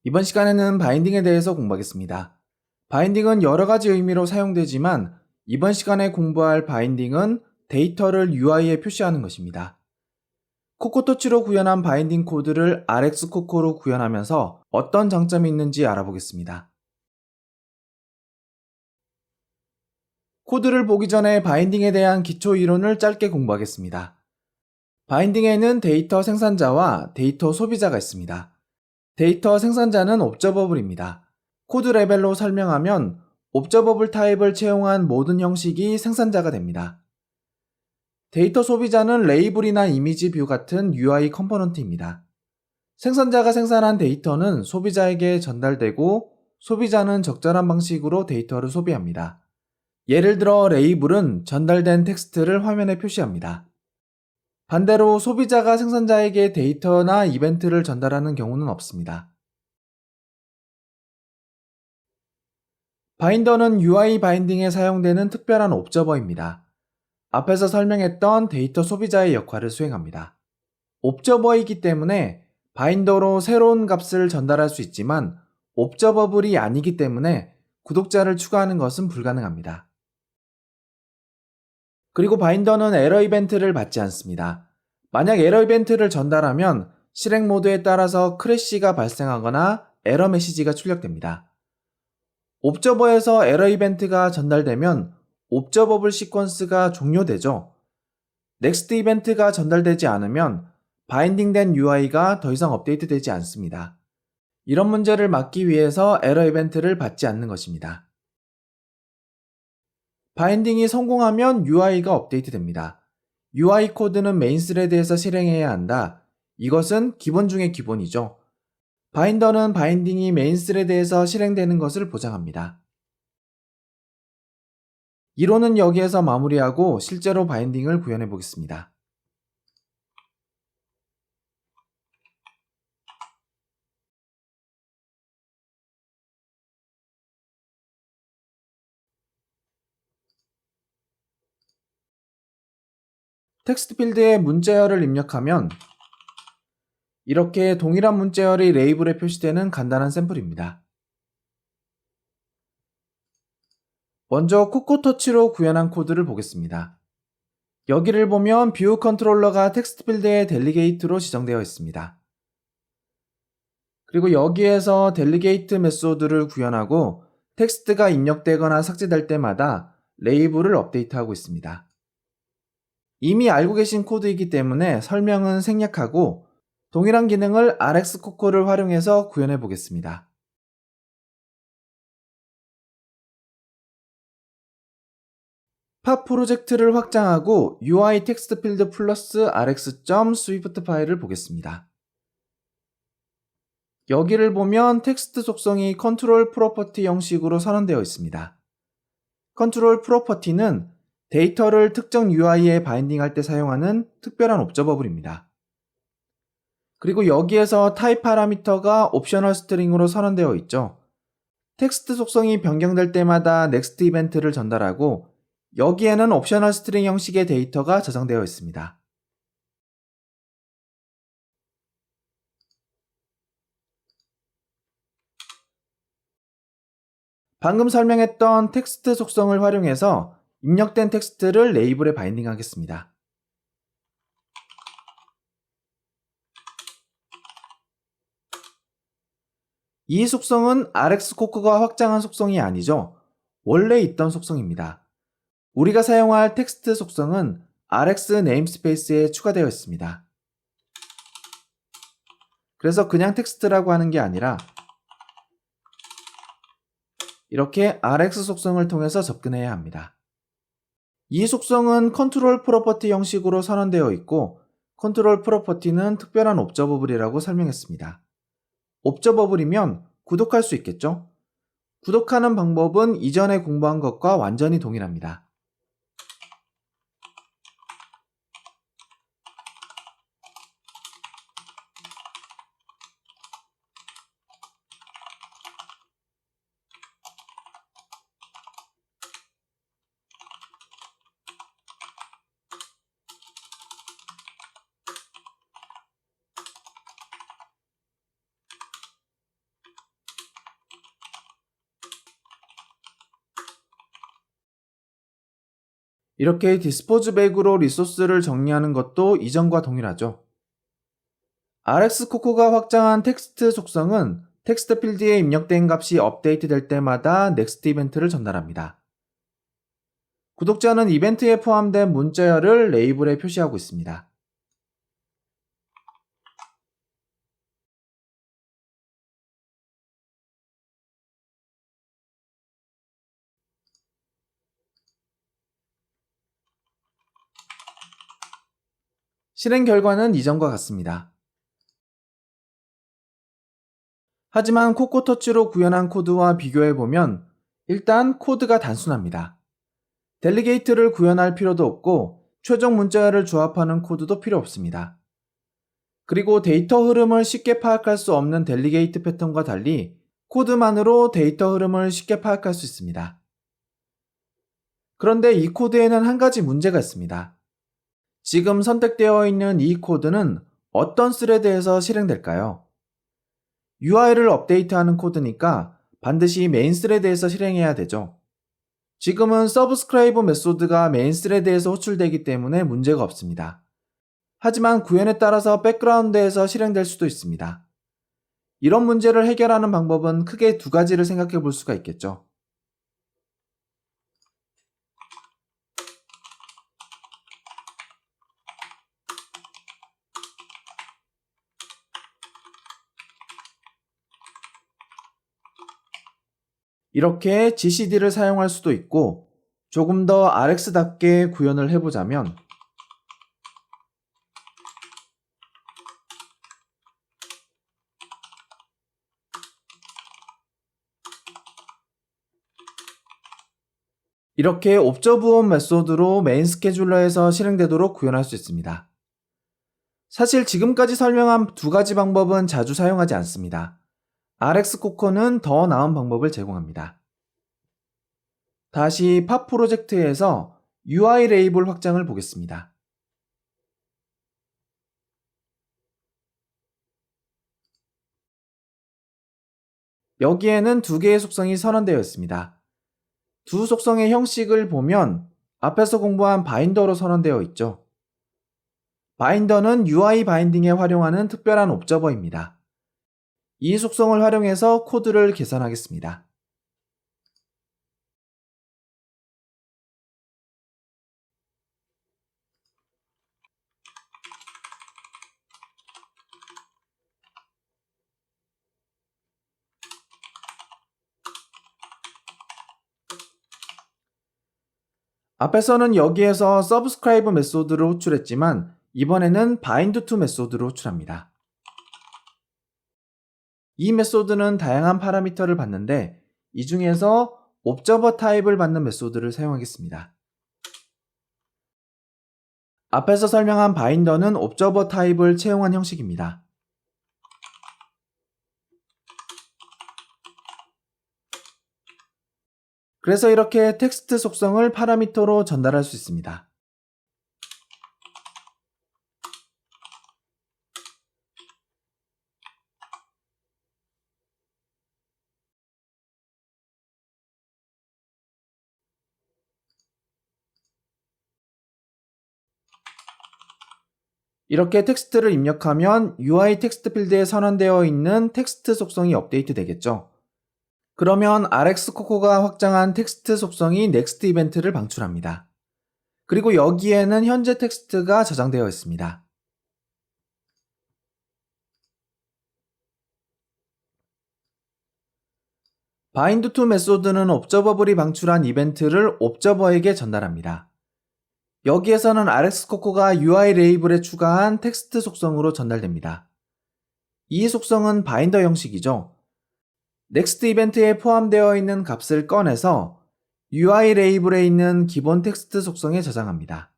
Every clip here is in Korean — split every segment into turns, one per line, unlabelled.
이번 시간에는 바인딩에 대해서 공부하겠습니다. 바인딩은 여러 가지 의미로 사용되지만 이번 시간에 공부할 바인딩은 데이터를 UI에 표시하는 것입니다. 코코토치로 구현한 바인딩 코드를 RxCoco로 구현하면서 어떤 장점이 있는지 알아보겠습니다. 코드를 보기 전에 바인딩에 대한 기초 이론을 짧게 공부하겠습니다. 바인딩에는 데이터 생산자와 데이터 소비자가 있습니다. 데이터 생산자는 옵저버블입니다. 코드 레벨로 설명하면 옵저버블 타입을 채용한 모든 형식이 생산자가 됩니다. 데이터 소비자는 레이블이나 이미지 뷰 같은 UI 컴포넌트입니다. 생산자가 생산한 데이터는 소비자에게 전달되고 소비자는 적절한 방식으로 데이터를 소비합니다. 예를 들어 레이블은 전달된 텍스트를 화면에 표시합니다. 반대로 소비자가 생산자에게 데이터나 이벤트를 전달하는 경우는 없습니다. 바인더는 UI 바인딩에 사용되는 특별한 옵저버입니다. 앞에서 설명했던 데이터 소비자의 역할을 수행합니다. 옵저버이기 때문에 바인더로 새로운 값을 전달할 수 있지만 옵저버블이 아니기 때문에 구독자를 추가하는 것은 불가능합니다. 그리고 바인더는 에러 이벤트를 받지 않습니다. 만약 에러 이벤트를 전달하면 실행 모드에 따라서 크래시가 발생하거나 에러 메시지가 출력됩니다. 옵저버에서 에러 이벤트가 전달되면 옵저버블 시퀀스가 종료되죠. 넥스트 이벤트가 전달되지 않으면 바인딩된 UI가 더 이상 업데이트되지 않습니다. 이런 문제를 막기 위해서 에러 이벤트를 받지 않는 것입니다. 바인딩이 성공하면 UI가 업데이트됩니다. UI 코드는 메인 스레드에서 실행해야 한다. 이것은 기본 중의 기본이죠. 바인더는 바인딩이 메인 스레드에서 실행되는 것을 보장합니다. 이론은 여기에서 마무리하고 실제로 바인딩을 구현해 보겠습니다. 텍스트 필드에 문자열을 입력하면 이렇게 동일한 문자열이 레이블에 표시되는 간단한 샘플입니다. 먼저 코코터치로 구현한 코드를 보겠습니다. 여기를 보면 뷰 컨트롤러가 텍스트 필드의 델리게이트로 지정되어 있습니다. 그리고 여기에서 델리게이트 메소드를 구현하고 텍스트가 입력되거나 삭제될 때마다 레이블을 업데이트하고 있습니다. 이미 알고 계신 코드이기 때문에 설명은 생략하고 동일한 기능을 RxCoco를 활용해서 구현해 보겠습니다. 팝 프로젝트를 확장하고 UI 텍스트 필드 플러스 rx.swift 파일을 보겠습니다. 여기를 보면 텍스트 속성이 컨트롤 프로퍼티 형식으로 선언되어 있습니다. 컨트롤 프로퍼티는 데이터를 특정 UI에 바인딩할 때 사용하는 특별한 옵저버블입니다. 그리고 여기에서 타입 파라미터가 옵셔널 스트링으로 선언되어 있죠. 텍스트 속성이 변경될 때마다 넥스트 이벤트를 전달하고 여기에는 옵셔널 스트링 형식의 데이터가 저장되어 있습니다. 방금 설명했던 텍스트 속성을 활용해서 입력된 텍스트를 레이블에 바인딩하겠습니다. 이 속성은 RxCoco가 확장한 속성이 아니죠. 원래 있던 속성입니다. 우리가 사용할 텍스트 속성은 Rx 네임스페이스에 추가되어 있습니다. 그래서 그냥 텍스트라고 하는 게 아니라 이렇게 Rx 속성을 통해서 접근해야 합니다. 이 속성은 컨트롤 프로퍼티 형식으로 선언되어 있고 컨트롤 프로퍼티는 특별한 옵저버블이라고 설명했습니다. 옵저버블이면 구독할 수 있겠죠? 구독하는 방법은 이전에 공부한 것과 완전히 동일합니다. 이렇게 디스포즈 백으로 리소스를 정리하는 것도 이전과 동일하죠. RX 코코가 확장한 텍스트 속성은 텍스트 필드에 입력된 값이 업데이트될 때마다 넥스트 이벤트를 전달합니다. 구독자는 이벤트에 포함된 문자열을 레이블에 표시하고 있습니다. 실행 결과는 이전과 같습니다. 하지만 코코터치로 구현한 코드와 비교해보면 일단 코드가 단순합니다. 델리게이트를 구현할 필요도 없고 최종 문자열을 조합하는 코드도 필요 없습니다. 그리고 데이터 흐름을 쉽게 파악할 수 없는 델리게이트 패턴과 달리 코드만으로 데이터 흐름을 쉽게 파악할 수 있습니다. 그런데 이 코드에는 한 가지 문제가 있습니다. 지금 선택되어 있는 이 코드는 어떤 스레드에서 실행될까요? UI를 업데이트하는 코드니까 반드시 메인 스레드에서 실행해야 되죠. 지금은 서브스크라이브 메소드가 메인 스레드에서 호출되기 때문에 문제가 없습니다. 하지만 구현에 따라서 백그라운드에서 실행될 수도 있습니다. 이런 문제를 해결하는 방법은 크게 두 가지를 생각해 볼 수가 있겠죠. 이렇게 GCD를 사용할 수도 있고 조금 더 RX답게 구현을 해보자면 이렇게 옵저브온 메소드로 메인 스케줄러에서 실행되도록 구현할 수 있습니다. 사실 지금까지 설명한 두 가지 방법은 자주 사용하지 않습니다. RX 코코는 더 나은 방법을 제공합니다. 다시 팝 프로젝트에서 UI 레이블 확장을 보겠습니다. 여기에는 두 개의 속성이 선언되어 있습니다. 두 속성의 형식을 보면 앞에서 공부한 바인더로 선언되어 있죠. 바인더는 UI 바인딩에 활용하는 특별한 옵저버입니다. 이 속성을 활용해서 코드를 계산하겠습니다. 앞에서는 여기에서 subscribe 메소드를 호출했지만 이번에는 bind to 메소드를 호출합니다. 이 메소드는 다양한 파라미터를 받는데 이 중에서 observer 타입을 받는 메소드를 사용하겠습니다. 앞에서 설명한 바인더는 observer 타입을 채용한 형식입니다. 그래서 이렇게 텍스트 속성을 파라미터로 전달할 수 있습니다. 이렇게 텍스트를 입력하면 UI 텍스트 필드에 선언되어 있는 텍스트 속성이 업데이트 되겠죠. 그러면 RX 코코가 확장한 텍스트 속성이 넥스트 이벤트를 방출합니다. 그리고 여기에는 현재 텍스트가 저장되어 있습니다. bind to 메소드는 옵저버블이 방출한 이벤트를 옵저버에게 전달합니다. 여기에서는 RX 코코가 UI 레이블에 추가한 텍스트 속성으로 전달됩니다. 이 속성은 바인더 형식이죠. 넥스트 이벤트에 포함되어 있는 값을 꺼내서 UI 레이블에 있는 기본 텍스트 속성에 저장합니다.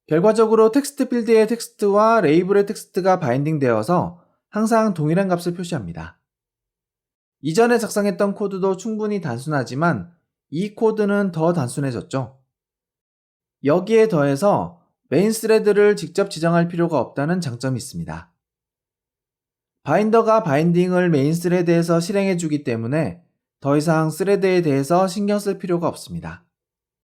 결과적으로 텍스트 필드의 텍스트와 레이블의 텍스트가 바인딩되어서 항상 동일한 값을 표시합니다. 이전에 작성했던 코드도 충분히 단순하지만 이 코드는 더 단순해졌죠. 여기에 더해서 메인 스레드를 직접 지정할 필요가 없다는 장점이 있습니다. 바인더가 바인딩을 메인 스레드에서 실행해 주기 때문에 더 이상 스레드에 대해서 신경 쓸 필요가 없습니다.